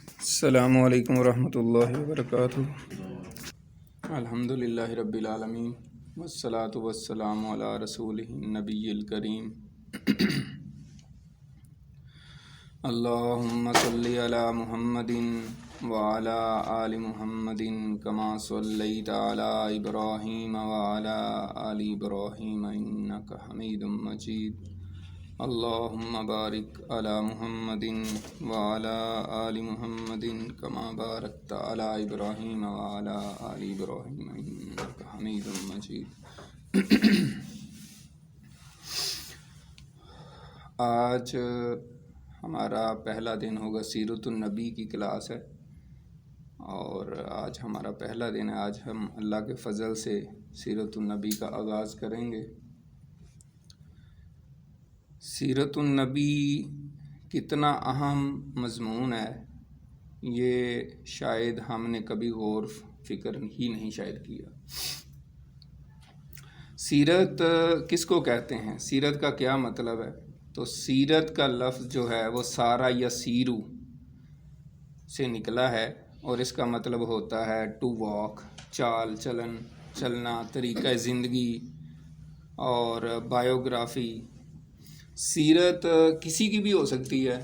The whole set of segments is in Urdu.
السلام علیکم ورحمۃ اللہ وبرکاتہ۔ الحمد للہ رب العالمین والصلاة والسلام علی رسولہ النبی الکریم۔ اللہم صلی علی محمد وعلی آل محمد کما صلیت علی ابراہیم وعلی آل ابراہیم انک حمید مجید۔ اللہم بارک علی محمد وعلی آل محمد کما بارکت علی ابراہیم وعلی آل ابراہیم انک حمید مجید۔ آج ہمارا پہلا دن ہوگا، سیرت النبی کی کلاس ہے، اور آج ہمارا پہلا دن ہے۔ آج ہم اللہ کے فضل سے سیرت النبی کا آغاز کریں گے۔ سیرت النبی کتنا اہم مضمون ہے، یہ شاید ہم نے کبھی غور فکر ہی نہیں شاید کیا۔ سیرت کس کو کہتے ہیں؟ سیرت کا کیا مطلب ہے؟ تو سیرت کا لفظ جو ہے وہ سارا یا سیرو سے نکلا ہے، اور اس کا مطلب ہوتا ہے ٹو واک، چال چلن، چلنا، طریقہ زندگی اور بایوگرافی۔ سیرت کسی کی بھی ہو سکتی ہے،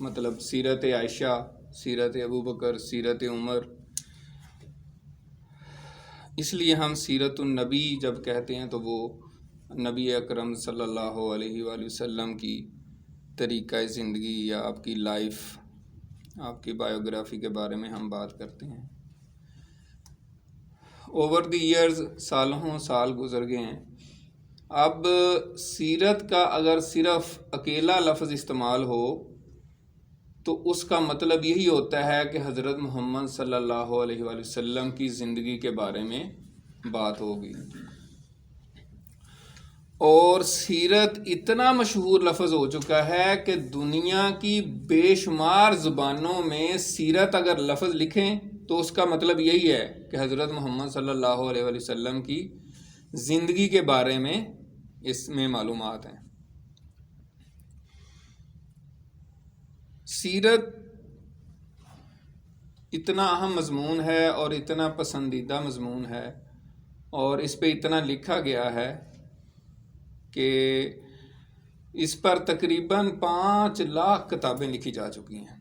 مطلب سیرت عائشہ، سیرت ابوبکر، سیرت عمر۔ اس لیے ہم سیرت النبی جب کہتے ہیں تو وہ نبی اکرم صلی اللہ علیہ وآلہ وسلم کی طریقہ زندگی یا آپ کی لائف، آپ کی بایوگرافی کے بارے میں ہم بات کرتے ہیں۔ اوور دی ایئرز، سالوں سال گزر گئے ہیں۔ اب سیرت کا اگر صرف اکیلا لفظ استعمال ہو تو اس کا مطلب یہی ہوتا ہے کہ حضرت محمد صلی اللہ علیہ وآلہ وسلم کی زندگی کے بارے میں بات ہوگی۔ اور سیرت اتنا مشہور لفظ ہو چکا ہے کہ دنیا کی بے شمار زبانوں میں سیرت اگر لفظ لکھیں تو اس کا مطلب یہی ہے کہ حضرت محمد صلی اللہ علیہ وآلہ وسلم کی زندگی کے بارے میں اس میں معلومات ہیں۔ سیرت اتنا اہم مضمون ہے اور اتنا پسندیدہ مضمون ہے، اور اس پہ اتنا لکھا گیا ہے کہ اس پر تقریباً 5 لاکھ کتابیں لکھی جا چکی ہیں۔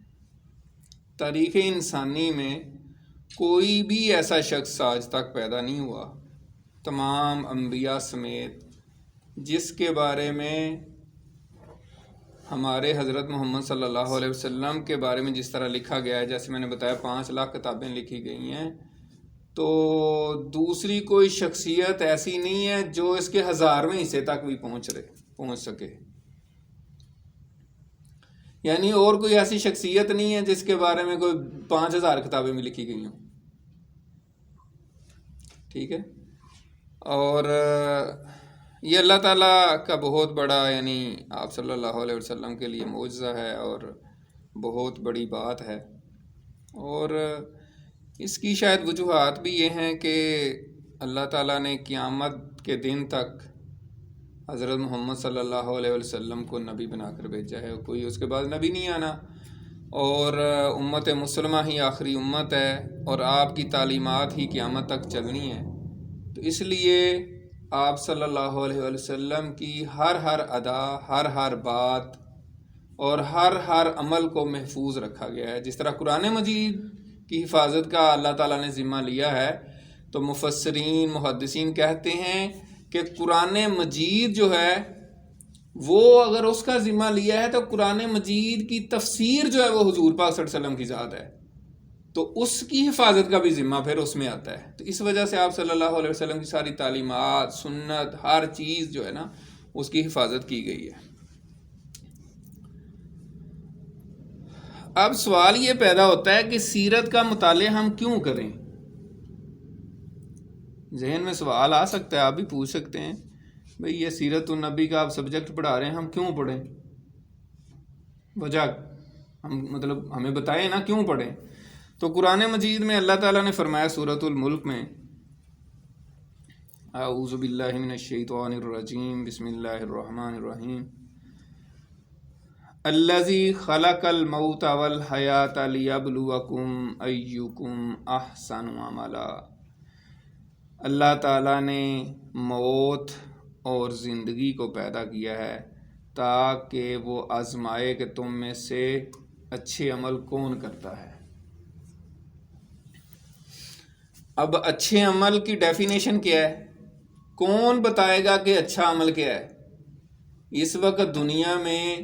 تاریخ انسانی میں کوئی بھی ایسا شخص آج تک پیدا نہیں ہوا، تمام انبیاء سمیت، جس کے بارے میں ہمارے حضرت محمد صلی اللہ علیہ وسلم کے بارے میں جس طرح لکھا گیا ہے، جیسے میں نے بتایا 5 لاکھ کتابیں لکھی گئی ہیں، تو دوسری کوئی شخصیت ایسی نہیں ہے جو اس کے 1000ویں حصے تک بھی پہنچ سکے۔ یعنی اور کوئی ایسی شخصیت نہیں ہے جس کے بارے میں کوئی 5000 کتابیں بھی لکھی گئی ہوں۔ ٹھیک ہے، اور یہ اللہ تعالیٰ کا بہت بڑا، یعنی آپ صلی اللہ علیہ وسلم کے لیے معجزہ ہے اور بہت بڑی بات ہے۔ اور اس کی شاید وجوہات بھی یہ ہیں کہ اللہ تعالیٰ نے قیامت کے دن تک حضرت محمد صلی اللہ علیہ وسلم کو نبی بنا کر بھیجا ہے، کوئی اس کے بعد نبی نہیں آنا، اور امت مسلمہ ہی آخری امت ہے، اور آپ کی تعلیمات ہی قیامت تک چلنی ہے۔ تو اس لیے آپ صلی اللہ علیہ وسلم کی ہر ادا، ہر بات اور ہر عمل کو محفوظ رکھا گیا ہے۔ جس طرح قرآن مجید کی حفاظت کا اللہ تعالیٰ نے ذمہ لیا ہے، تو مفسرین، محدثین کہتے ہیں کہ قرآن مجید جو ہے وہ اگر اس کا ذمہ لیا ہے تو قرآن مجید کی تفسیر جو ہے وہ حضور پاک صلی اللہ علیہ وسلم کی ذات ہے، تو اس کی حفاظت کا بھی ذمہ پھر اس میں آتا ہے۔ تو اس وجہ سے آپ صلی اللہ علیہ وسلم کی ساری تعلیمات، سنت، ہر چیز جو ہے نا اس کی حفاظت کی گئی ہے۔ اب سوال یہ پیدا ہوتا ہے کہ سیرت کا مطالعہ ہم کیوں کریں؟ ذہن میں سوال آ سکتا ہے، آپ بھی پوچھ سکتے ہیں، بھئی یہ سیرت النبی کا آپ سبجیکٹ پڑھا رہے ہیں، ہم کیوں پڑھیں؟ وجہ مطلب ہمیں بتائیں نا کیوں پڑھیں؟ تو قرآن مجید میں اللہ تعالیٰ نے فرمایا سورۃ الملک میں، اعوذ باللہ من الشیطان الرجیم، بسم اللہ الرحمن الرحیم، الذی خلق الموت والحیات لیبلوکم ایکم احسن عملا، اللہ تعالیٰ نے موت اور زندگی کو پیدا کیا ہے تاکہ وہ آزمائے کہ تم میں سے اچھے عمل کون کرتا ہے۔ اب اچھے عمل کی ڈیفینیشن کیا ہے؟ کون بتائے گا کہ اچھا عمل کیا ہے؟ اس وقت دنیا میں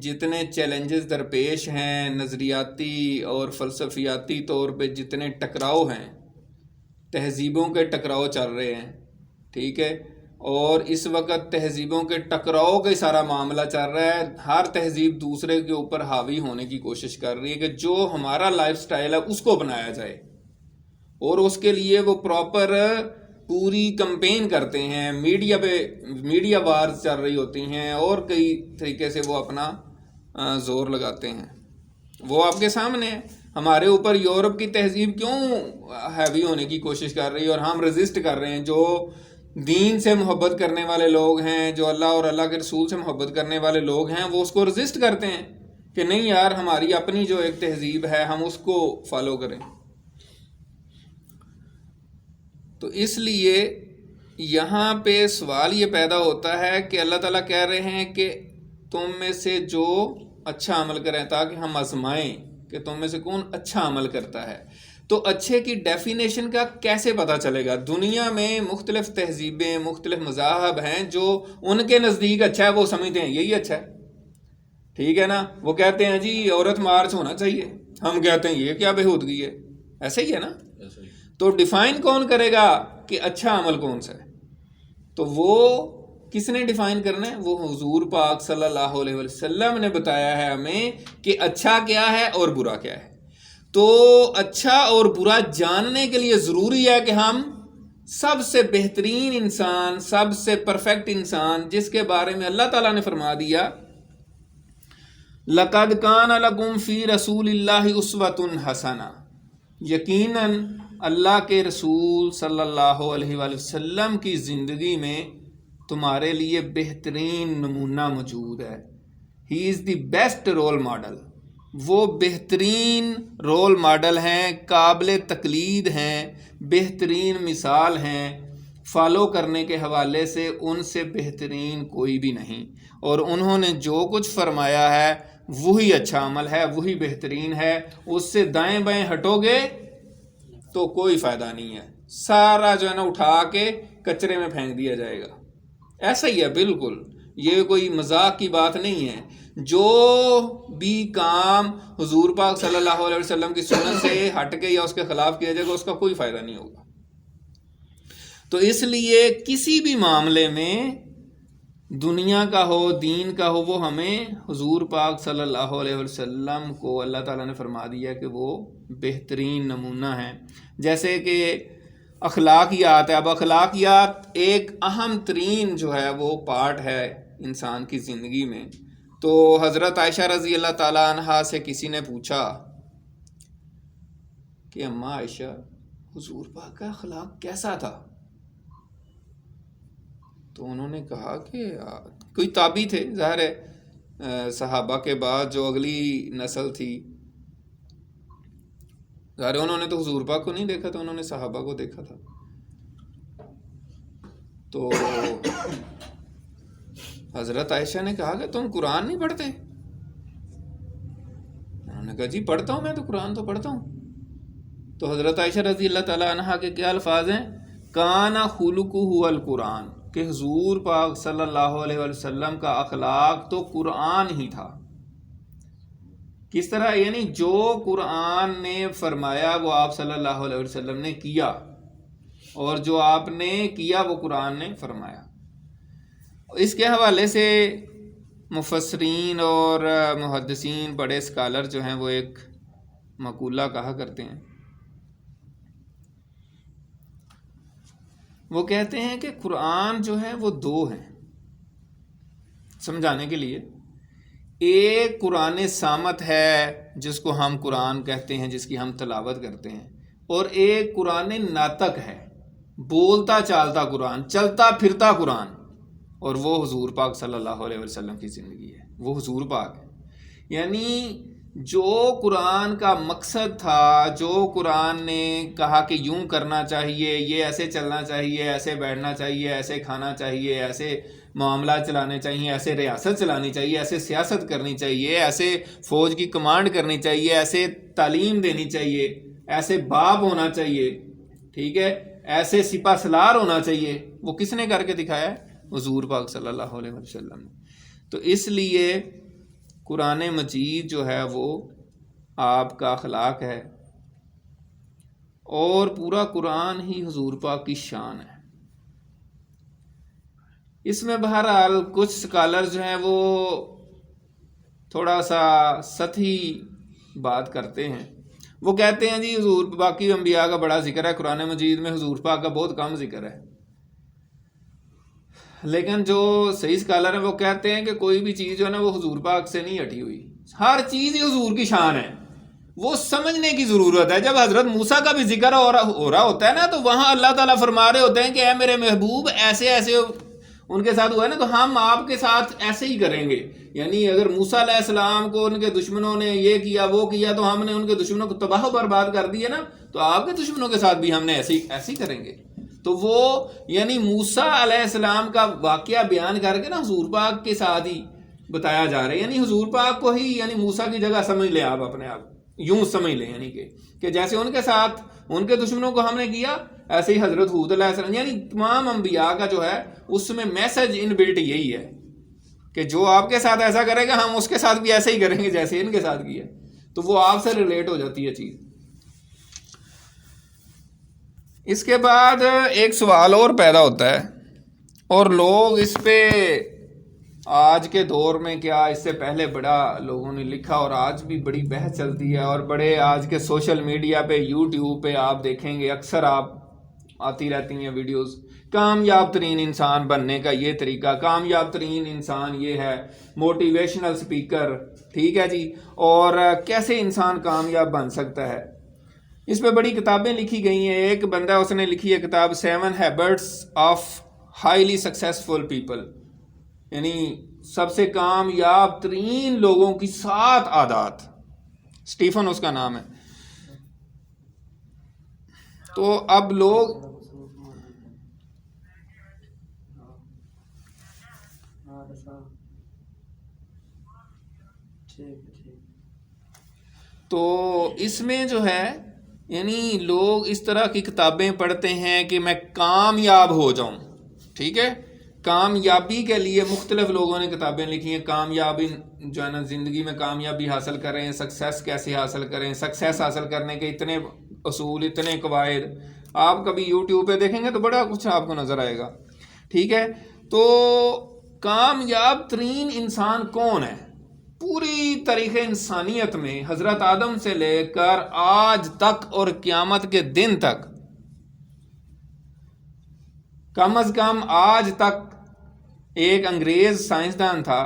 جتنے چیلنجز درپیش ہیں، نظریاتی اور فلسفیاتی طور پہ جتنے ٹکراؤ ہیں، تہذیبوں کے ٹکراؤ چل رہے ہیں، ٹھیک ہے، اور اس وقت تہذیبوں کے ٹکراؤ کا سارا معاملہ چل رہا ہے۔ ہر تہذیب دوسرے کے اوپر حاوی ہونے کی کوشش کر رہی ہے کہ جو ہمارا لائف سٹائل ہے اس کو بنایا جائے، اور اس کے لیے وہ پراپر پوری کمپین کرتے ہیں، میڈیا وارز چل رہی ہوتی ہیں، اور کئی طریقے سے وہ اپنا زور لگاتے ہیں۔ وہ آپ کے سامنے ہے۔ ہمارے اوپر یورپ کی تہذیب کیوں ہیوی ہونے کی کوشش کر رہی ہے اور ہم رزسٹ کر رہے ہیں؟ جو دین سے محبت کرنے والے لوگ ہیں، جو اللہ اور اللہ کے رسول سے محبت کرنے والے لوگ ہیں، وہ اس کو رزسٹ کرتے ہیں کہ نہیں یار، ہماری اپنی جو ایک تہذیب ہے ہم اس کو فالو کریں۔ تو اس لیے یہاں پہ سوال یہ پیدا ہوتا ہے کہ اللہ تعالیٰ کہہ رہے ہیں کہ تم میں سے جو اچھا عمل کریں، تاکہ ہم آزمائیں کہ تم میں سے کون اچھا عمل کرتا ہے۔ تو اچھے کی ڈیفینیشن کا کیسے پتہ چلے گا؟ دنیا میں مختلف تہذیبیں، مختلف مذاہب ہیں، جو ان کے نزدیک اچھا ہے وہ سمجھتے ہیں یہی اچھا ہے، ٹھیک ہے نا؟ وہ کہتے ہیں جی عورت مارچ ہونا چاہیے، ہم کہتے ہیں یہ کیا بےہودگی ہے، ایسے ہی ہے نا؟ تو ڈیفائن کون کرے گا کہ اچھا عمل کون سا ہے؟ تو وہ کس نے ڈیفائن کرنا ہے؟ وہ حضور پاک صلی اللہ علیہ وسلم نے بتایا ہے ہمیں کہ اچھا کیا ہے اور برا کیا ہے۔ تو اچھا اور برا جاننے کے لیے ضروری ہے کہ ہم سب سے بہترین انسان، سب سے پرفیکٹ انسان، جس کے بارے میں اللہ تعالیٰ نے فرما دیا لَقَدْ كَانَ لَكُمْ فِي رَسُولِ اللَّهِ أُسْوَةٌ حَسَنَةٌ، یقیناً اللہ کے رسول صلی اللہ علیہ وآلہ وسلم کی زندگی میں تمہارے لیے بہترین نمونہ موجود ہے۔ ہی از دی بیسٹ رول ماڈل، وہ بہترین رول ماڈل ہیں، قابل تقلید ہیں، بہترین مثال ہیں، فالو کرنے کے حوالے سے ان سے بہترین کوئی بھی نہیں۔ اور انہوں نے جو کچھ فرمایا ہے وہی اچھا عمل ہے، وہی بہترین ہے۔ اس سے دائیں بائیں ہٹو گے تو کوئی فائدہ نہیں ہے، سارا جو ہے نا اٹھا کے کچرے میں پھینک دیا جائے گا۔ ایسا ہی ہے بالکل، یہ کوئی مذاق کی بات نہیں ہے۔ جو بھی کام حضور پاک صلی اللہ علیہ وسلم کی سنت سے ہٹ کے یا اس کے خلاف کیا جائے گا، اس کا کوئی فائدہ نہیں ہوگا۔ تو اس لیے کسی بھی معاملے میں، دنیا کا ہو، دین کا ہو، وہ ہمیں حضور پاک صلی اللہ علیہ وسلم کو اللہ تعالیٰ نے فرما دیا کہ وہ بہترین نمونہ ہیں۔ جیسے کہ اخلاقیات ہے، اب اخلاقیات ایک اہم ترین جو ہے وہ پارٹ ہے انسان کی زندگی میں۔ تو حضرت عائشہ رضی اللہ تعالیٰ عنہا سے کسی نے پوچھا کہ اماں عائشہ، حضور پاک کا اخلاق کیسا تھا؟ تو انہوں نے کہا کہ کوئی تابعی تھے، ظاہر ہے صحابہ کے بعد جو اگلی نسل تھی، ظاہر ہے انہوں نے تو حضور پاک کو نہیں دیکھا تھا، انہوں نے صحابہ کو دیکھا تھا۔ تو حضرت عائشہ نے کہا کہ تم قرآن نہیں پڑھتے؟ انہوں نے کہا جی پڑھتا ہوں، میں تو قرآن تو پڑھتا ہوں۔ تو حضرت عائشہ رضی اللہ تعالیٰ عنہا کے کیا الفاظ ہیں؟ کان خلقہ القرآن، کہ حضور پاک صلی اللہ علیہ وسلم کا اخلاق تو قرآن ہی تھا۔ کس طرح؟ یعنی جو قرآن نے فرمایا وہ آپ صلی اللہ علیہ وسلم نے کیا، اور جو آپ نے کیا وہ قرآن نے فرمایا۔ اس کے حوالے سے مفسرین اور محدثین، بڑے اسکالر جو ہیں، وہ ایک مقولہ کہا کرتے ہیں۔ وہ کہتے ہیں کہ قرآن جو ہے وہ دو ہیں، سمجھانے کے لیے۔ ایک قرآن صامت ہے جس کو ہم قرآن کہتے ہیں، جس کی ہم تلاوت کرتے ہیں، اور ایک قرآن ناطق ہے، بولتا چالتا قرآن، چلتا پھرتا قرآن، اور وہ حضور پاک صلی اللہ علیہ وسلم کی زندگی ہے، وہ حضور پاک ہے۔ یعنی جو قرآن کا مقصد تھا، جو قرآن نے کہا کہ یوں کرنا چاہیے، یہ ایسے چلنا چاہیے، ایسے بیٹھنا چاہیے، ایسے کھانا چاہیے، ایسے معاملات چلانے چاہیے، ایسے ریاست چلانی چاہیے، ایسے سیاست کرنی چاہیے، ایسے فوج کی کمانڈ کرنی چاہیے، ایسے تعلیم دینی چاہیے، ایسے باپ ہونا چاہیے، ٹھیک ہے، ایسے سپہ سالار ہونا چاہیے، وہ کس نے کر کے دکھایا ہے؟ حضور پاک صلی اللہ علیہ وسلم نے۔ تو اس لیے قرآن مجید جو ہے وہ آپ کا اخلاق ہے، اور پورا قرآن ہی حضور پاک کی شان ہے۔ اس میں بہرحال کچھ سکالر جو ہیں وہ تھوڑا سا سطحی بات کرتے ہیں، وہ کہتے ہیں جی حضور باقی انبیاء کا بڑا ذکر ہے، قرآن مجید میں حضور پاک کا بہت کم ذکر ہے۔ لیکن جو صحیح سکالر ہیں وہ کہتے ہیں کہ کوئی بھی چیز جو ہے نا وہ حضور پاک سے نہیں ہٹی ہوئی، ہر چیز ہی حضور کی شان ہے۔ وہ سمجھنے کی ضرورت ہے۔ جب حضرت موسیٰ کا بھی ذکر ہو رہا ہوتا ہے نا، تو وہاں اللہ تعالیٰ فرما رہے ہوتے ہیں کہ اے میرے محبوب ایسے ایسے ان کے ساتھ ہوا ہے نا، تو ہم آپ کے ساتھ ایسے ہی کریں گے۔ یعنی اگر موسیٰ علیہ السلام کو ان کے دشمنوں نے یہ کیا وہ کیا تو ہم نے ان کے دشمنوں کو تباہ و برباد کر دیا نا، تو آپ کے دشمنوں کے ساتھ بھی ہم نے ایسے ہی کریں گے۔ تو وہ یعنی موسیٰ علیہ السلام کا واقعہ بیان کر کے نا حضور پاک کے ساتھ ہی بتایا جا رہا ہے، یعنی حضور پاک کو ہی یعنی موسیٰ کی جگہ سمجھ لیں آپ اپنے آپ، یوں سمجھ لیں، یعنی کہ جیسے ان کے ساتھ ان کے دشمنوں کو ہم نے کیا، ایسے ہی حضرت ہود علیہ السلام، یعنی تمام انبیاء کا جو ہے اس میں میسج ان بلٹ یہی ہے کہ جو آپ کے ساتھ ایسا کرے گا ہم اس کے ساتھ بھی ایسے ہی کریں گے جیسے ان کے ساتھ کیا۔ تو وہ آپ سے ریلیٹ ہو جاتی ہے چیز۔ اس کے بعد ایک سوال اور پیدا ہوتا ہے، اور لوگ اس پہ آج کے دور میں کیا اس سے پہلے بڑا لوگوں نے لکھا اور آج بھی بڑی بحث چلتی ہے، اور بڑے آج کے سوشل میڈیا پہ یوٹیوب پہ آپ دیکھیں گے اکثر آپ آتی رہتی ہیں ویڈیوز، کامیاب ترین انسان بننے کا یہ طریقہ، کامیاب ترین انسان یہ ہے، موٹیویشنل سپیکر، ٹھیک ہے جی، اور کیسے انسان کامیاب بن سکتا ہے۔ اس پہ بڑی کتابیں لکھی گئی ہیں۔ ایک بندہ اس نے لکھی ہے کتاب 7 Habits of Highly Successful People، یعنی سب سے کامیاب ترین لوگوں کی 7 عادات، سٹیفن اس کا نام ہے۔ تو اب لوگ تو اس میں جو ہے یعنی لوگ اس طرح کی کتابیں پڑھتے ہیں کہ میں کامیاب ہو جاؤں، ٹھیک ہے، کامیابی کے لیے مختلف لوگوں نے کتابیں لکھی ہیں، کامیابی جو ہے نا زندگی میں کامیابی حاصل کریں، سکسیس کیسے حاصل کریں، سکسیس حاصل کرنے کے اتنے اصول، اتنے قواعد، آپ کبھی یوٹیوب پہ دیکھیں گے تو بڑا کچھ آپ کو نظر آئے گا، ٹھیک ہے۔ تو کامیاب ترین انسان کون ہے؟ پوری تاریخ انسانیت میں حضرت آدم سے لے کر آج تک اور قیامت کے دن تک، کم از کم آج تک ایک انگریز سائنسدان تھا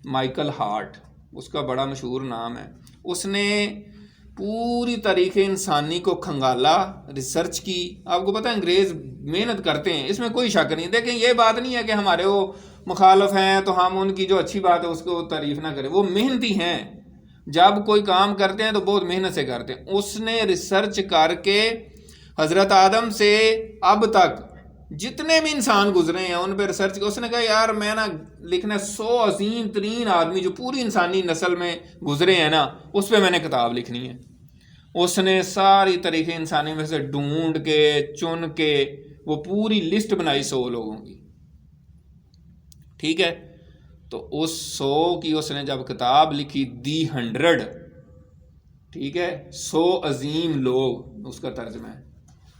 مائیکل ہارٹ، اس کا بڑا مشہور نام ہے۔ اس نے پوری تاریخ انسانی کو کھنگالا، ریسرچ کی۔ آپ کو پتہ ہے انگریز محنت کرتے ہیں، اس میں کوئی شک نہیں۔ دیکھیں یہ بات نہیں ہے کہ ہمارے وہ مخالف ہیں تو ہم ان کی جو اچھی بات ہے اس کو تعریف نہ کریں، وہ محنتی ہیں، جب کوئی کام کرتے ہیں تو بہت محنت سے کرتے ہیں۔ اس نے ریسرچ کر کے حضرت آدم سے اب تک جتنے بھی انسان گزرے ہیں ان پہ ریسرچ، اس نے کہا یار میں نا لکھنا 100 عظیم ترین آدمی جو پوری انسانی نسل میں گزرے ہیں نا، اس پہ میں نے کتاب لکھنی ہے۔ اس نے ساری تاریخ انسانی میں سے ڈھونڈ کے چن کے وہ پوری لسٹ بنائی 100 لوگوں کی، ٹھیک ہے۔ تو اس 100 کی اس نے جب کتاب لکھی دی 100، ٹھیک ہے، 100 عظیم لوگ اس کا ترجمہ ہے،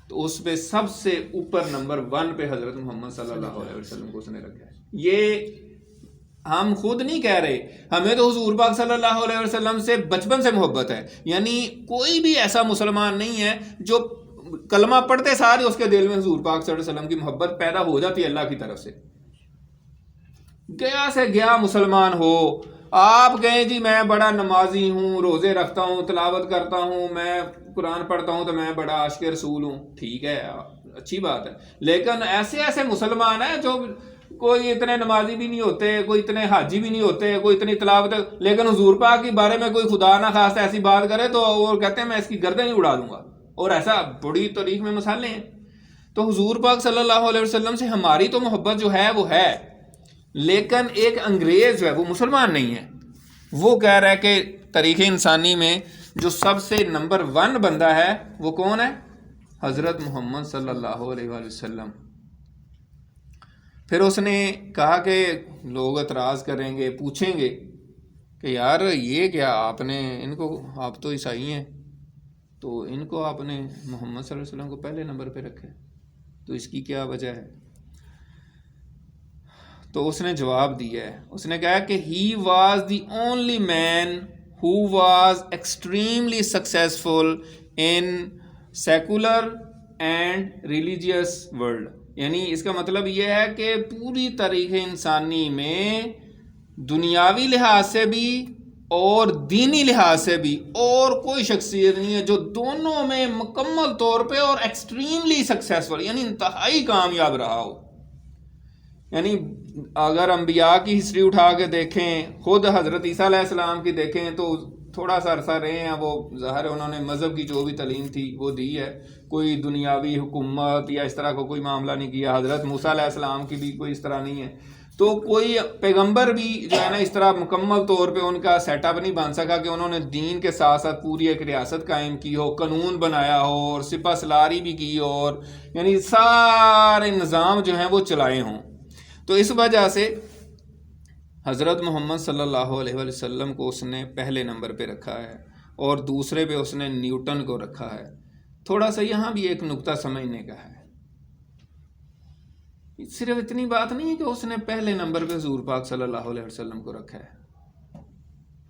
تو اس پہ سب سے اوپر نمبر 1 پہ حضرت محمد صلی اللہ علیہ وسلم کو اس نے رکھا ہے۔ یہ ہم خود نہیں کہہ رہے، ہمیں تو حضور پاک صلی اللہ علیہ وسلم سے بچپن سے محبت ہے، یعنی کوئی بھی ایسا مسلمان نہیں ہے جو کلمہ پڑھتے سارے اس کے دل میں حضور پاک صلی اللہ علیہ وسلم کی محبت پیدا ہو جاتی ہے اللہ کی طرف سے۔ گیا سے گیا مسلمان ہو، آپ کہیں جی میں بڑا نمازی ہوں، روزے رکھتا ہوں، تلاوت کرتا ہوں، میں قرآن پڑھتا ہوں تو میں بڑا عاشق رسول ہوں، ٹھیک ہے، اچھی بات ہے، لیکن ایسے مسلمان ہیں جو کوئی اتنے نمازی بھی نہیں ہوتے، کوئی اتنے حاجی بھی نہیں ہوتے، کوئی اتنی تلاوت، لیکن حضور پاک کے بارے میں کوئی خدا نہ خواستہ ایسی بات کرے تو وہ کہتے ہیں میں اس کی گردن ہی اڑا دوں گا، اور ایسا بڑی تاریخ میں مثالیں ہیں۔ تو حضور پاک صلی اللہ علیہ وسلم سے ہماری تو محبت جو ہے وہ ہے، لیکن ایک انگریز جو ہے وہ مسلمان نہیں ہے، وہ کہہ رہا ہے کہ تاریخ انسانی میں جو سب سے نمبر 1 بندہ ہے وہ کون ہے؟ حضرت محمد صلی اللہ علیہ وآلہ وسلم۔ پھر اس نے کہا کہ لوگ اعتراض کریں گے، پوچھیں گے کہ یار یہ کیا آپ نے ان کو، آپ تو عیسائی ہیں تو ان کو آپ نے محمد صلی اللہ علیہ وسلم کو پہلے نمبر پہ رکھے، تو اس کی کیا وجہ ہے؟ تو اس نے جواب دیا ہے، اس نے کہا کہ he was the only man who was extremely successful in secular and religious world، یعنی اس کا مطلب یہ ہے کہ پوری تاریخ انسانی میں دنیاوی لحاظ سے بھی اور دینی لحاظ سے بھی اور کوئی شخصیت نہیں ہے جو دونوں میں مکمل طور پہ اور ایکسٹریملی سکسیسفل، یعنی انتہائی کامیاب رہا ہو۔ یعنی اگر انبیاء کی ہسٹری اٹھا کے دیکھیں، خود حضرت عیسیٰ علیہ السلام کی دیکھیں تو تھوڑا سا عرصہ رہے ہیں، وہ ظاہر ہے انہوں نے مذہب کی جو بھی تعلیم تھی وہ دی ہے، کوئی دنیاوی حکومت یا اس طرح کا کوئی معاملہ نہیں کیا۔ حضرت موسیٰ علیہ السلام کی بھی کوئی اس طرح نہیں ہے، تو کوئی پیغمبر بھی جو ہے نا اس طرح مکمل طور پہ ان کا سیٹ اپ نہیں بن سکا کہ انہوں نے دین کے ساتھ ساتھ پوری ایک ریاست قائم کی ہو، قانون بنایا ہو اور سپہ سالاری بھی کی ہو، اور یعنی سارے نظام جو ہیں وہ چلائے ہوں۔ تو اس وجہ سے حضرت محمد صلی اللہ علیہ وآلہ وسلم کو اس نے پہلے نمبر پہ رکھا ہے، اور دوسرے پہ اس نے نیوٹن کو رکھا ہے۔ تھوڑا سا یہاں بھی ایک نقطہ سمجھنے کا ہے، صرف اتنی بات نہیں ہے کہ اس نے پہلے نمبر پہ حضور پاک صلی اللہ علیہ وسلم کو رکھا ہے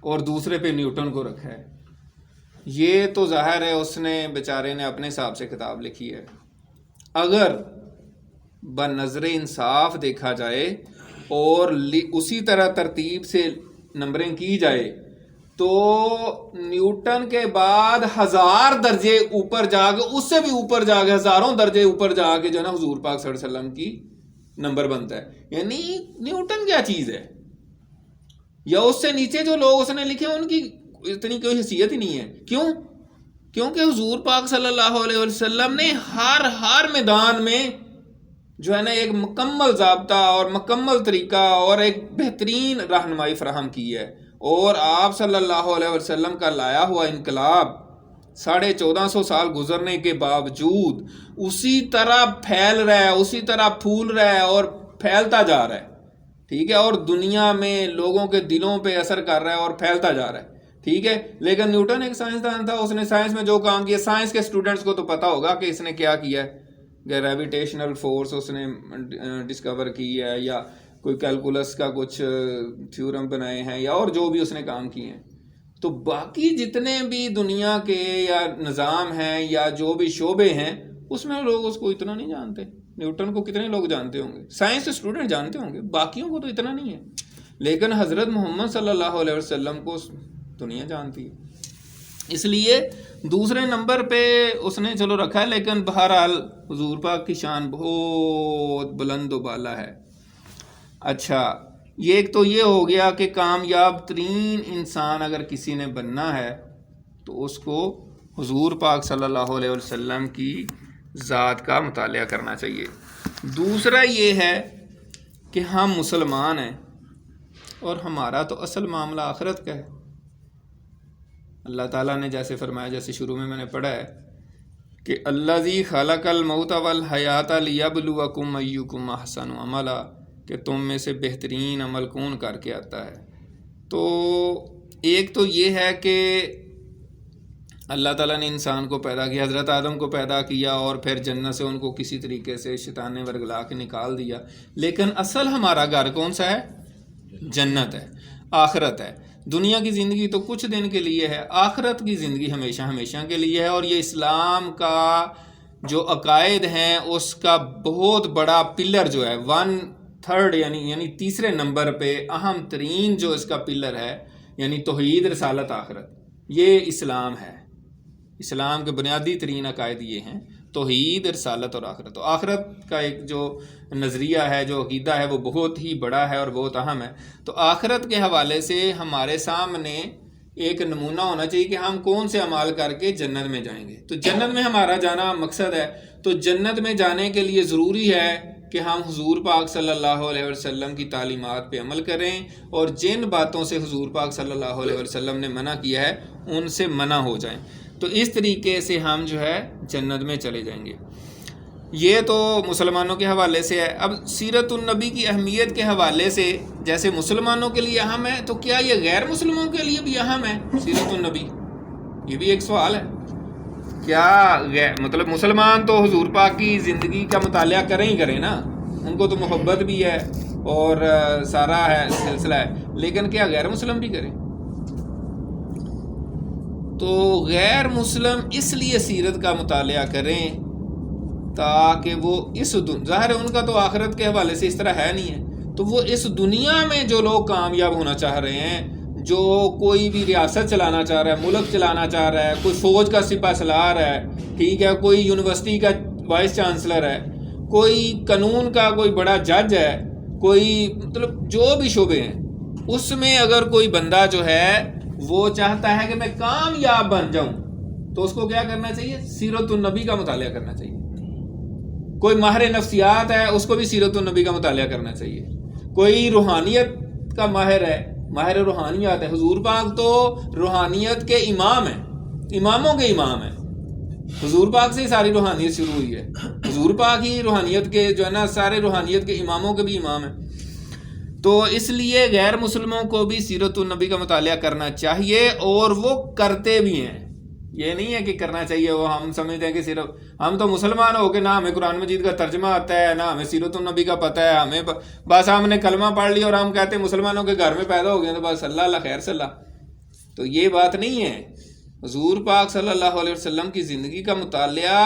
اور دوسرے پہ نیوٹن کو رکھا ہے، یہ تو ظاہر ہے اس نے بیچارے نے اپنے حساب سے کتاب لکھی ہے۔ اگر بنظر انصاف دیکھا جائے اور اسی طرح ترتیب سے نمبرنگ کی جائے تو نیوٹن کے بعد 1000 درجے اوپر جا کے، اس سے بھی اوپر جا کے، ہزاروں درجے اوپر جا کے جو ہے نا حضور پاک صلی اللہ علیہ وسلم کی نمبر بنتا ہے۔ یعنی نیوٹن کیا چیز ہے، یا اس سے نیچے جو لوگ اس نے لکھے ان کی اتنی کوئی حیثیت ہی نہیں ہے۔ کیوں؟ کیونکہ حضور پاک صلی اللہ علیہ وسلم نے ہر میدان میں جو ہے نا ایک مکمل ضابطہ اور مکمل طریقہ اور ایک بہترین رہنمائی فراہم کی ہے، اور آپ صلی اللہ علیہ وسلم کا لایا ہوا انقلاب 1450 سال گزرنے کے باوجود اسی طرح پھیل رہا ہے، اسی طرح پھول رہا ہے اور پھیلتا جا رہا ہے، ٹھیک ہے، اور دنیا میں لوگوں کے دلوں پہ اثر کر رہا ہے اور پھیلتا جا رہا ہے، ٹھیک ہے۔ لیکن نیوٹن ایک سائنسدان تھا، اس نے سائنس میں جو کام کیا، سائنس کے اسٹوڈنٹس کو تو پتہ ہوگا کہ اس نے کیا کیا ہے، گریویٹیشنل فورس اس نے ڈسکور کی ہے، یا کوئی کیلکولس کا کچھ تھیورم بنائے ہیں، یا اور جو بھی اس نے کام کیے ہیں۔ تو باقی جتنے بھی دنیا کے یا نظام ہیں یا جو بھی شعبے ہیں اس میں لوگ اس کو اتنا نہیں جانتے۔ نیوٹن کو کتنے لوگ جانتے ہوں گے؟ سائنس کے اسٹوڈنٹ جانتے ہوں گے، باقیوں کو تو اتنا نہیں ہے، لیکن حضرت محمد صلی اللہ علیہ وسلم کو دنیا جانتی ہے، اس لیے دوسرے نمبر پہ اس نے چلو رکھا ہے۔ لیکن بہرحال حضور پاک کی شان بہت بلند و بالا ہے۔ اچھا، یہ ایک تو یہ ہو گیا کہ کامیاب ترین انسان اگر کسی نے بننا ہے تو اس کو حضور پاک صلی اللہ علیہ وسلم کی ذات کا مطالعہ کرنا چاہیے۔ دوسرا یہ ہے کہ ہم مسلمان ہیں اور ہمارا تو اصل معاملہ آخرت کا ہے۔ اللہ تعالیٰ نے جیسے فرمایا، جیسے شروع میں نے پڑھا ہے کہ الذی خلق الموت والحیات لیبلوکم ایکم احسن عملا، کہ تم میں سے بہترین عمل کون کر کے آتا ہے۔ تو ایک تو یہ ہے کہ اللہ تعالیٰ نے انسان کو پیدا کیا، حضرت آدم کو پیدا کیا اور پھر جنت سے ان کو کسی طریقے سے شیطان نے ورگلا کے نکال دیا، لیکن اصل ہمارا گھر کون سا ہے؟ جنت ہے، آخرت ہے۔ دنیا کی زندگی تو کچھ دن کے لیے ہے، آخرت کی زندگی ہمیشہ ہمیشہ کے لیے ہے۔ اور یہ اسلام کا جو عقائد ہیں اس کا بہت بڑا پلر جو ہے 1/3 یعنی تیسرے نمبر پہ اہم ترین جو اس کا پلر ہے، یعنی توحید، رسالت، آخرت، یہ اسلام ہے۔ اسلام کے بنیادی ترین عقائد یہ ہیں، توحید، رسالت اور آخرت. تو آخرت کا ایک جو نظریہ ہے، جو عقیدہ ہے، وہ بہت ہی بڑا ہے اور بہت اہم ہے. تو آخرت کے حوالے سے ہمارے سامنے ایک نمونہ ہونا چاہیے کہ ہم کون سے اعمال کر کے جنت میں جائیں گے. تو جنت میں ہمارا جانا مقصد ہے. تو جنت میں جانے کے لیے ضروری ہے کہ ہم حضور پاک صلی اللہ علیہ وسلم کی تعلیمات پہ عمل کریں، اور جن باتوں سے حضور پاک صلی اللہ علیہ وسلم نے منع کیا ہے ان سے منع ہو جائیں. تو اس طریقے سے ہم جو ہے جنت میں چلے جائیں گے. یہ تو مسلمانوں کے حوالے سے ہے. اب سیرت النبی کی اہمیت کے حوالے سے جیسے مسلمانوں کے لیے اہم ہے، تو کیا یہ غیر مسلموں کے لیے بھی اہم ہے سیرت النبی؟ یہ بھی ایک سوال ہے. کیا مطلب مسلمان تو حضور پاک کی زندگی کا مطالعہ کریں ہی کریں نا، ان کو تو محبت بھی ہے اور سارا ہے سلسلہ ہے، لیکن کیا غیر مسلم بھی کریں؟ تو غیر مسلم اس لیے سیرت کا مطالعہ کریں تاکہ وہ ظاہر ہے ان کا تو آخرت کے حوالے سے اس طرح ہے نہیں ہے، تو وہ اس دنیا میں جو لوگ کامیاب ہونا چاہ رہے ہیں، جو کوئی بھی ریاست چلانا چاہ رہا ہے، ملک چلانا چاہ رہا ہے، کوئی فوج کا سپہ سالار ہے، ٹھیک ہے، کوئی یونیورسٹی کا وائس چانسلر ہے، کوئی قانون کا کوئی بڑا جج ہے، کوئی مطلب جو بھی شعبے ہیں، اس میں اگر کوئی بندہ جو ہے وہ چاہتا ہے کہ میں کامیاب بن جاؤں، تو اس کو کیا کرنا چاہیے؟ سیرت النبی کا مطالعہ کرنا چاہیے. کوئی ماہر نفسیات ہے، اس کو بھی سیرت النبی کا مطالعہ کرنا چاہیے. کوئی روحانیت کا ماہر ہے، ماہر روحانیات ہے، حضور پاک تو روحانیت کے امام ہیں، اماموں کے امام ہیں. حضور پاک سے ہی ساری روحانیت شروع ہوئی ہے. حضور پاک ہی روحانیت کے جو ہے نا سارے روحانیت کے اماموں کے بھی امام ہیں. تو اس لیے غیر مسلموں کو بھی سیرت النبی کا مطالعہ کرنا چاہیے، اور وہ کرتے بھی ہیں. یہ نہیں ہے کہ کرنا چاہیے، وہ ہم سمجھتے ہیں کہ صرف ہم تو مسلمان ہو کے نہ ہمیں قرآن مجید کا ترجمہ آتا ہے، نہ ہمیں سیرت النبی کا پتہ ہے، ہمیں بس ہم نے کلمہ پڑھ لیا اور ہم کہتے ہیں مسلمانوں کے گھر میں پیدا ہو گئے تو بس اللہ اللہ خیر صلی اللہ. تو یہ بات نہیں ہے. حضور پاک صلی اللہ علیہ وسلم کی زندگی کا مطالعہ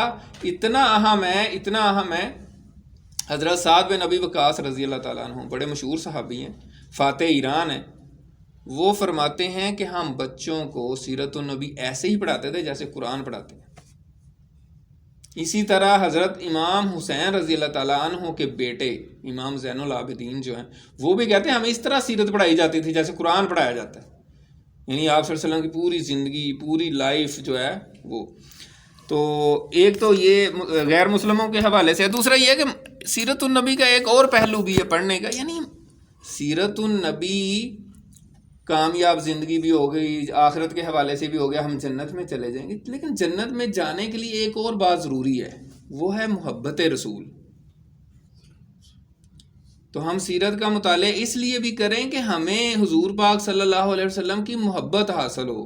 اتنا اہم ہے، اتنا اہم ہے. حضرت سعد بن ابی وقاص رضی اللہ تعالیٰ عنہ بڑے مشہور صحابی ہیں، فاتح ایران ہیں. وہ فرماتے ہیں کہ ہم بچوں کو سیرت النبی ایسے ہی پڑھاتے تھے جیسے قرآن پڑھاتے ہیں. اسی طرح حضرت امام حسین رضی اللہ تعالیٰ عنہ کے بیٹے امام زین العابدین جو ہیں، وہ بھی کہتے ہیں ہمیں اس طرح سیرت پڑھائی جاتی تھی جیسے قرآن پڑھایا جاتا ہے. یعنی آپ صلی اللہ علیہ وسلم کی پوری زندگی، پوری لائف جو ہے وہ. تو ایک تو یہ غیر مسلموں کے حوالے سے. دوسرا یہ ہے کہ سیرت النبی کا ایک اور پہلو بھی ہے پڑھنے کا. یعنی سیرت النبی کامیاب زندگی بھی ہو گئی، آخرت کے حوالے سے بھی ہو گیا، ہم جنت میں چلے جائیں گے. لیکن جنت میں جانے کے لیے ایک اور بات ضروری ہے، وہ ہے محبت رسول. تو ہم سیرت کا مطالعہ اس لیے بھی کریں کہ ہمیں حضور پاک صلی اللہ علیہ وسلم کی محبت حاصل ہو.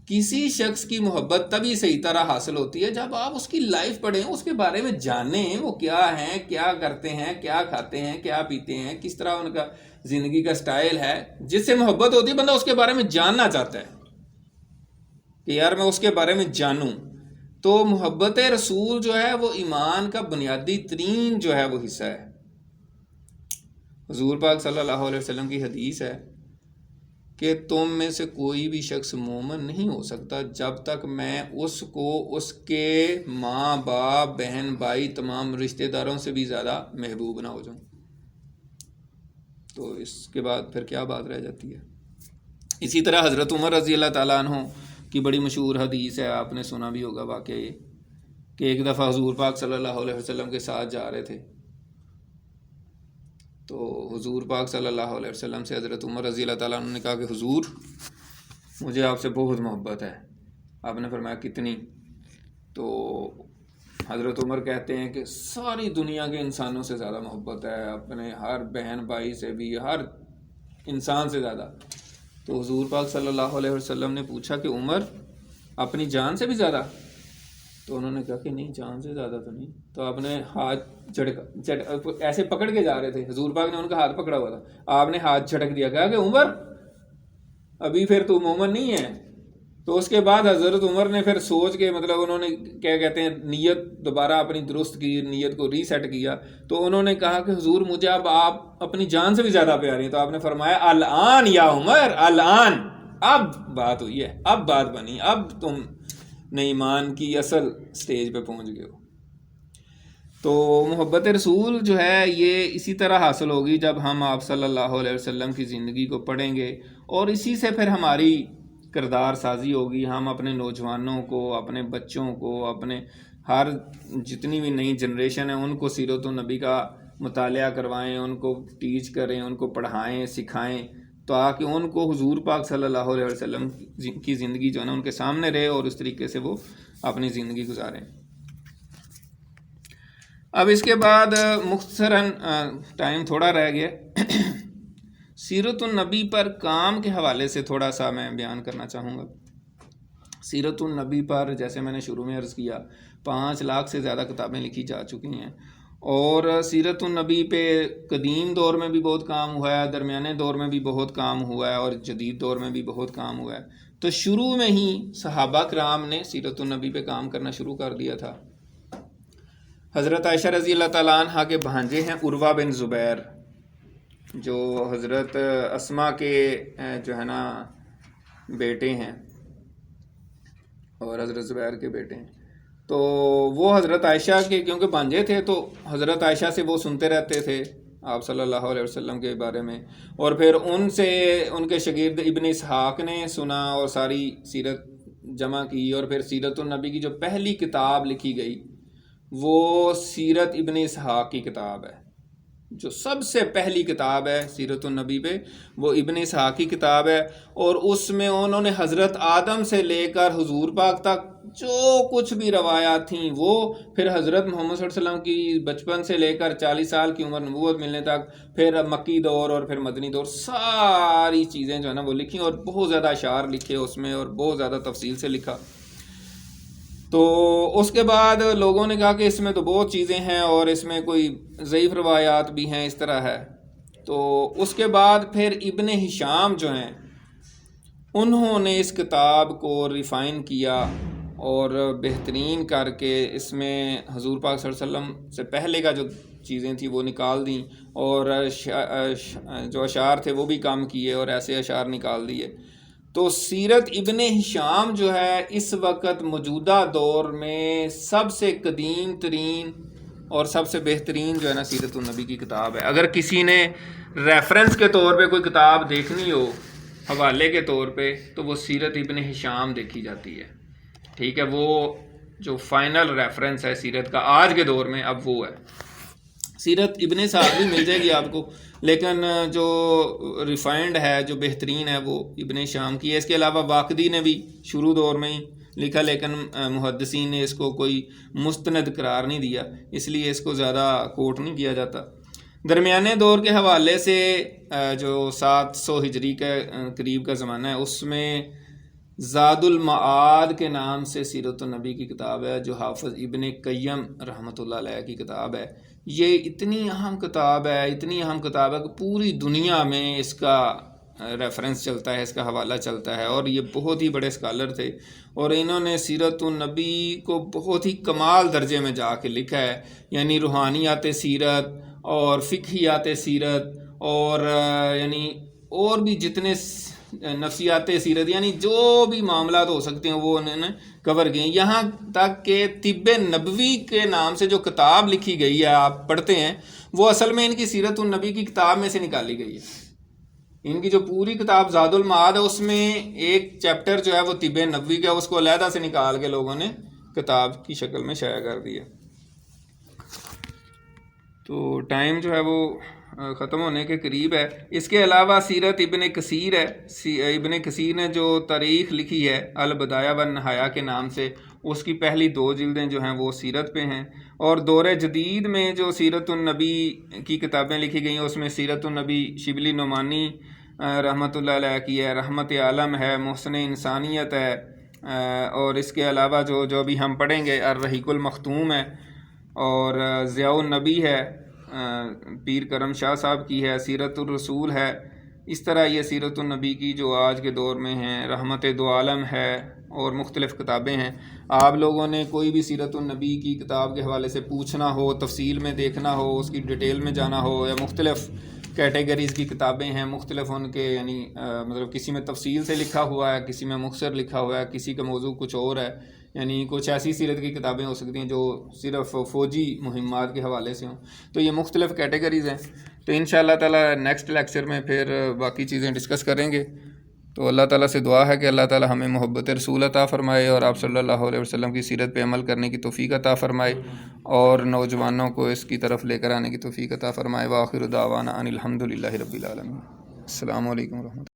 کسی شخص کی محبت تبھی صحیح طرح حاصل ہوتی ہے جب آپ اس کی لائف پڑھیں، اس کے بارے میں جانیں وہ کیا ہیں، کیا کرتے ہیں، کیا کھاتے ہیں، کیا پیتے ہیں، کس طرح ان کا زندگی کا سٹائل ہے. جس سے محبت ہوتی ہے بندہ اس کے بارے میں جاننا چاہتا ہے کہ یار میں اس کے بارے میں جانوں. تو محبت رسول جو ہے وہ ایمان کا بنیادی ترین جو ہے وہ حصہ ہے. حضور پاک صلی اللہ علیہ وسلم کی حدیث ہے کہ تم میں سے کوئی بھی شخص مومن نہیں ہو سکتا جب تک میں اس کو اس کے ماں باپ بہن بھائی تمام رشتہ داروں سے بھی زیادہ محبوب نہ ہو جاؤں. تو اس کے بعد پھر کیا بات رہ جاتی ہے. اسی طرح حضرت عمر رضی اللہ تعالیٰ عنہ کی بڑی مشہور حدیث ہے، آپ نے سنا بھی ہوگا واقعہ یہ، کہ ایک دفعہ حضور پاک صلی اللہ علیہ وسلم کے ساتھ جا رہے تھے. تو حضور پاک صلی اللہ علیہ وسلم سے حضرت عمر رضی اللہ تعالیٰ عنہ نے کہا کہ حضور مجھے آپ سے بہت محبت ہے. آپ نے فرمایا کتنی؟ تو حضرت عمر کہتے ہیں کہ ساری دنیا کے انسانوں سے زیادہ محبت ہے، اپنے ہر بہن بھائی سے بھی، ہر انسان سے زیادہ. تو حضور پاک صلی اللہ علیہ وسلم نے پوچھا کہ عمر اپنی جان سے بھی زیادہ؟ تو انہوں نے کہا کہ نہیں، جان سے زیادہ تو نہیں. تو آپ نے ہاتھ ایسے پکڑ کے جا رہے تھے، حضور پاک نے ان کا ہاتھ پکڑا ہوا تھا، آپ نے ہاتھ جھٹک دیا، کہا کہ عمر ابھی پھر تو مومن نہیں ہے. تو اس کے بعد حضرت عمر نے پھر سوچ کے مطلب انہوں نے کیا کہتے ہیں نیت دوبارہ اپنی درست کی، نیت کو ری سیٹ کیا. تو انہوں نے کہا کہ حضور مجھے اب آپ اپنی جان سے بھی زیادہ پیاری ہیں. تو آپ نے فرمایا الآن یا عمر، الآن، اب بات ہوئی ہے، اب بات بنی، اب تم نے ایمان کی اصل سٹیج پہ پہنچ گئے ہو. تو محبت رسول جو ہے یہ اسی طرح حاصل ہوگی جب ہم آپ صلی اللہ علیہ وسلم کی زندگی کو پڑھیں گے، اور اسی سے پھر ہماری کردار سازی ہوگی. ہم اپنے نوجوانوں کو، اپنے بچوں کو، اپنے ہر جتنی بھی نئی جنریشن ہے ان کو سیرت النبی کا مطالعہ کروائیں، ان کو ٹیچ کریں، ان کو پڑھائیں، سکھائیں، تاکہ ان کو حضور پاک صلی اللہ علیہ وسلم کی زندگی جو ہے نا ان کے سامنے رہے اور اس طریقے سے وہ اپنی زندگی گزاریں. اب اس کے بعد مختصراً ٹائم تھوڑا رہ گیا، سیرت النبی پر کام کے حوالے سے تھوڑا سا میں بیان کرنا چاہوں گا. سیرت النبی پر جیسے میں نے شروع میں عرض کیا 5 لاکھ سے زیادہ کتابیں لکھی جا چکی ہیں، اور سیرت النبی پہ قدیم دور میں بھی بہت کام ہوا ہے، درمیانے دور میں بھی بہت کام ہوا ہے، اور جدید دور میں بھی بہت کام ہوا ہے. تو شروع میں ہی صحابہ کرام نے سیرت النبی پہ کام کرنا شروع کر دیا تھا. حضرت عائشہ رضی اللہ تعالیٰ عنہ کے بھانجے ہیں عروہ بن زبیر، جو حضرت اسما کے جو ہے نا بیٹے ہیں اور حضرت زبیر کے بیٹے ہیں. تو وہ حضرت عائشہ کے کیونکہ بھانجے تھے تو حضرت عائشہ سے وہ سنتے رہتے تھے آپ صلی اللہ علیہ وسلم کے بارے میں، اور پھر ان سے ان کے شاگرد ابن اسحاق نے سنا اور ساری سیرت جمع کی، اور پھر سیرت النبی کی جو پہلی کتاب لکھی گئی وہ سیرت ابن اسحاق کی کتاب ہے. جو سب سے پہلی کتاب ہے سیرت النبی پہ وہ ابن اسحاق کی کتاب ہے، اور اس میں انہوں نے حضرت آدم سے لے کر حضور پاک تک جو کچھ بھی روایات تھیں، وہ پھر حضرت محمد صلی اللہ علیہ وسلم کی بچپن سے لے کر 40 سال کی عمر نبوت ملنے تک، پھر مکی دور اور پھر مدنی دور، ساری چیزیں جو ہے نا وہ لکھی، اور بہت زیادہ اشعار لکھے اس میں اور بہت زیادہ تفصیل سے لکھا. تو اس کے بعد لوگوں نے کہا کہ اس میں تو بہت چیزیں ہیں اور اس میں کوئی ضعیف روایات بھی ہیں، اس طرح ہے. تو اس کے بعد پھر ابن ہشام جو ہیں انہوں نے اس کتاب کو ریفائن کیا اور بہترین کر کے اس میں حضور پاک صلی اللہ علیہ وسلم سے پہلے کا جو چیزیں تھیں وہ نکال دیں، اور جو اشعار تھے وہ بھی کم کیے اور ایسے اشعار نکال دیے. تو سیرت ابن ہشام جو ہے اس وقت موجودہ دور میں سب سے قدیم ترین اور سب سے بہترین جو ہے نا سیرت النبی کی کتاب ہے. اگر کسی نے ریفرنس کے طور پہ کوئی کتاب دیکھنی ہو حوالے کے طور پہ تو وہ سیرت ابن ہشام دیکھی جاتی ہے. ٹھیک ہے، وہ جو فائنل ریفرنس ہے سیرت کا آج کے دور میں اب وہ ہے. سیرت ابن سعد بھی مل جائے گی آپ کو، لیکن جو ریفائنڈ ہے جو بہترین ہے وہ ابن شام کی ہے. اس کے علاوہ واقدی نے بھی شروع دور میں ہی لکھا، لیکن محدثین نے اس کو کوئی مستند قرار نہیں دیا، اس لیے اس کو زیادہ کوٹ نہیں کیا جاتا. درمیانے دور کے حوالے سے جو 700 ہجری کے قریب کا زمانہ ہے اس میں زاد المعاد کے نام سے سیرت النبی کی کتاب ہے، جو حافظ ابن قیم رحمۃ اللہ علیہ کی کتاب ہے. یہ اتنی اہم کتاب ہے کہ پوری دنیا میں اس کا ریفرنس چلتا ہے، اس کا حوالہ چلتا ہے، اور یہ بہت ہی بڑے اسکالر تھے اور انہوں نے سیرت النبی کو بہت ہی کمال درجے میں جا کے لکھا ہے. یعنی روحانیات سیرت اور فقہیات سیرت اور یعنی اور بھی جتنے نفسیات سیرت، یعنی جو بھی معاملات ہو سکتے ہیں وہ انہوں نے کور کیے. یہاں تک کہ طب نبوی کے نام سے جو کتاب لکھی گئی ہے آپ پڑھتے ہیں وہ اصل میں ان کی سیرت النبی کی کتاب میں سے نکالی گئی ہے. ان کی جو پوری کتاب زاد المعاد ہے اس میں ایک چیپٹر جو ہے وہ طب نبوی کا، اس کو علیحدہ سے نکال کے لوگوں نے کتاب کی شکل میں شائع کر دیا. تو ٹائم جو ہے وہ ختم ہونے کے قریب ہے. اس کے علاوہ سیرت ابن کثیر ہے. ابن کثیر نے جو تاریخ لکھی ہے البدایہ والنہایہ کے نام سے، اس کی پہلی 2 جلدیں جو ہیں وہ سیرت پہ ہیں. اور دور جدید میں جو سیرت النبی کی کتابیں لکھی گئی ہیں اس میں سیرت النبی شبلی نعمانی رحمۃ اللہ علیہ کی ہے، رحمت عالم ہے، محسن انسانیت ہے، اور اس کے علاوہ جو ابھی ہم پڑھیں گے الرحیق المختوم ہے، اور ضیاء النبی ہے، پیر کرم شاہ صاحب کی ہے، سیرت الرسول ہے. اس طرح یہ سیرت النبی کی جو آج کے دور میں ہیں، رحمت دو عالم ہے، اور مختلف کتابیں ہیں. آپ لوگوں نے کوئی بھی سیرت النبی کی کتاب کے حوالے سے پوچھنا ہو، تفصیل میں دیکھنا ہو، اس کی ڈیٹیل میں جانا ہو، یا مختلف کیٹیگریز کی کتابیں ہیں، مختلف ان کے یعنی مطلب کسی میں تفصیل سے لکھا ہوا ہے، کسی میں مختصر لکھا ہوا ہے، کسی کا موضوع کچھ اور ہے، یعنی کچھ ایسی سیرت کی کتابیں ہو سکتی ہیں جو صرف فوجی مہمات کے حوالے سے ہوں. تو یہ مختلف کیٹیگریز ہیں. تو انشاءاللہ تعالیٰ نیکسٹ لیکچر میں پھر باقی چیزیں ڈسکس کریں گے. تو اللہ تعالیٰ سے دعا ہے کہ اللہ تعالیٰ ہمیں محبت رسول عطا فرمائے اور آپ صلی اللہ علیہ وسلم کی سیرت پہ عمل کرنے کی توفیق عطا فرمائے اور نوجوانوں کو اس کی طرف لے کر آنے کی توفیق عطا فرمائے. وآخر دعوانا ان الحمد للہ رب العالمین. السلام علیکم ورحمۃ اللہ.